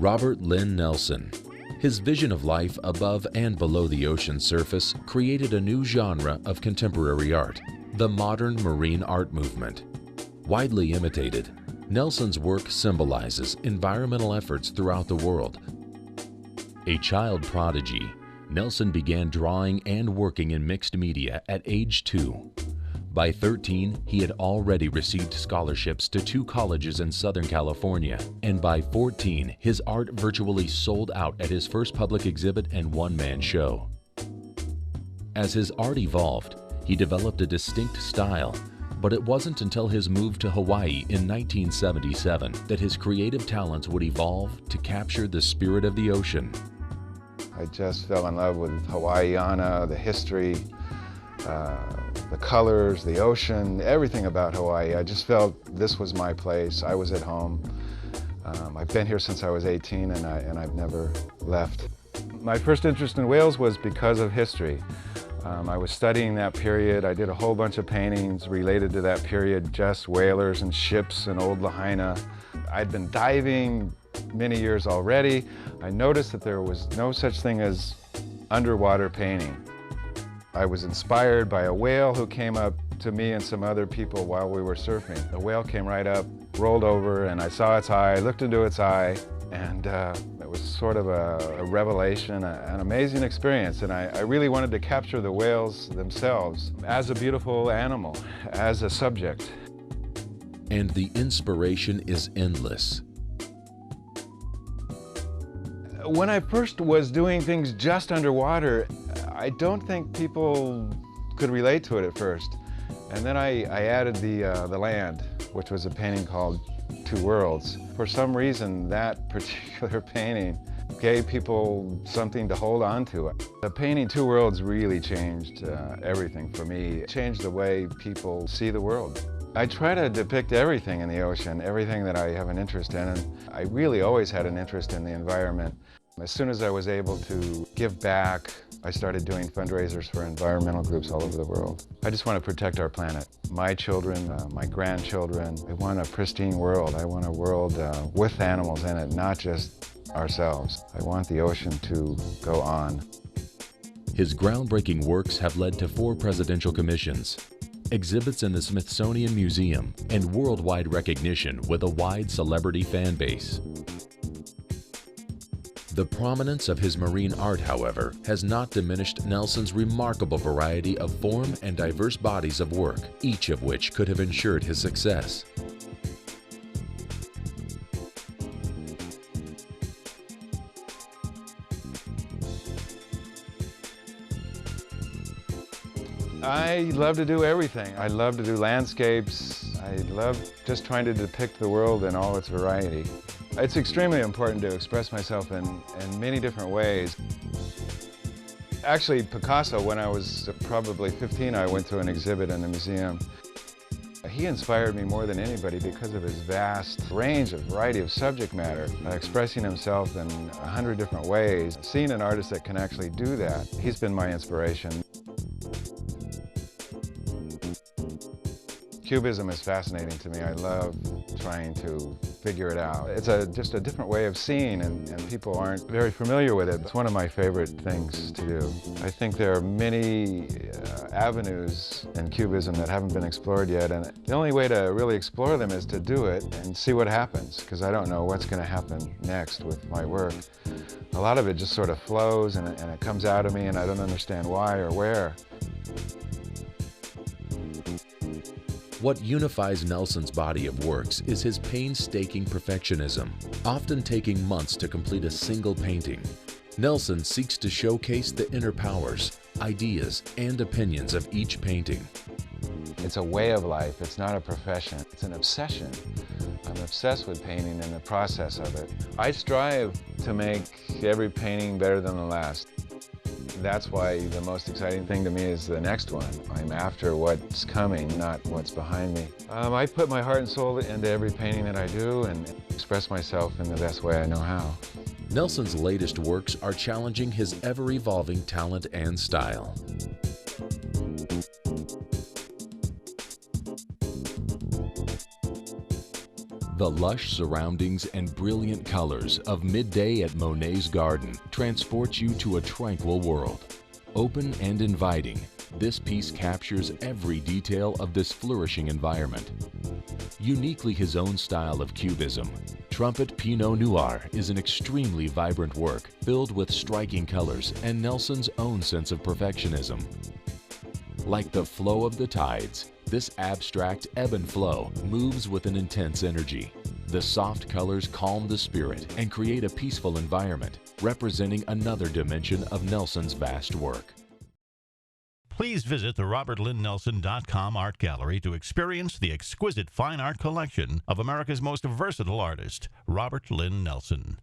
Robert Lyn Nelson. His vision of life above and below the ocean's surface created a new genre of contemporary art, the modern marine art movement. Widely imitated, Nelson's work symbolizes environmental efforts throughout the world. A child prodigy, Nelson began drawing and working in mixed media at age 2. By 13, he had already received scholarships to 2 colleges in Southern California, and by 14, his art virtually sold out at his first public exhibit and one-man show. As his art evolved, he developed a distinct style, but it wasn't until his move to Hawaii in 1977 that his creative talents would evolve to capture the spirit of the ocean. I just fell in love with Hawaiiana, the history, the colors, the ocean, everything about Hawaii. I just felt this was my place. I was at home. I've been here since I was 18 and I've never left. My first interest in whales was because of history. I was studying that period. I did a whole bunch of paintings related to that period, just whalers and ships and old Lahaina. I'd been diving many years already. I noticed that there was no such thing as underwater painting. I was inspired by a whale who came up to me and some other people while we were surfing. The whale came right up, rolled over, and I saw its eye, looked into its eye, and it was sort of a revelation, an amazing experience. And I really wanted to capture the whales themselves as a beautiful animal, as a subject. And the inspiration is endless. When I first was doing things just underwater, I don't think people could relate to it at first. And then I added the land, which was a painting called Two Worlds. For some reason, that particular painting gave people something to hold on to. The painting Two Worlds really changed everything for me. It changed the way people see the world. I try to depict everything in the ocean, everything that I have an interest in, and I really always had an interest in the environment. As soon as I was able to give back, I started doing fundraisers for environmental groups all over the world. I just want to protect our planet. My children, my grandchildren. I want a pristine world. I want a world with animals in it, not just ourselves. I want the ocean to go on. His groundbreaking works have led to 4 presidential commissions, exhibits in the Smithsonian Museum, and worldwide recognition with a wide celebrity fan base. The prominence of his marine art, however, has not diminished Nelson's remarkable variety of form and diverse bodies of work, each of which could have ensured his success. I love to do everything. I love to do landscapes. I love just trying to depict the world in all its variety. It's extremely important to express myself in many different ways. Actually, Picasso, when I was probably 15, I went to an exhibit in the museum. He inspired me more than anybody because of his vast range of variety of subject matter, expressing himself in 100 different ways. Seeing an artist that can actually do that, he's been my inspiration. Cubism is fascinating to me. I love trying to figure it out. It's just a different way of seeing, and people aren't very familiar with it. It's one of my favorite things to do. I think there are many avenues in Cubism that haven't been explored yet, and the only way to really explore them is to do it and see what happens, because I don't know what's going to happen next with my work. A lot of it just sort of flows, and it comes out of me, and I don't understand why or where. What unifies Nelson's body of works is his painstaking perfectionism, often taking months to complete a single painting. Nelson seeks to showcase the inner powers, ideas, and opinions of each painting. It's a way of life. It's not a profession. It's an obsession. I'm obsessed with painting and the process of it. I strive to make every painting better than the last. That's why the most exciting thing to me is the next one. I'm after what's coming, not what's behind me. I put my heart and soul into every painting that I do and express myself in the best way I know how. Nelson's latest works are challenging his ever-evolving talent and style. The lush surroundings and brilliant colors of midday at Monet's garden transport you to a tranquil world. Open and inviting, this piece captures every detail of this flourishing environment. Uniquely his own style of cubism, Trumpet Pinot Noir is an extremely vibrant work filled with striking colors and Nelson's own sense of perfectionism. Like the flow of the tides, this abstract ebb and flow moves with an intense energy. The soft colors calm the spirit and create a peaceful environment, representing another dimension of Nelson's vast work. Please visit the RobertLynNelson.com art gallery to experience the exquisite fine art collection of America's most versatile artist, Robert Lyn Nelson.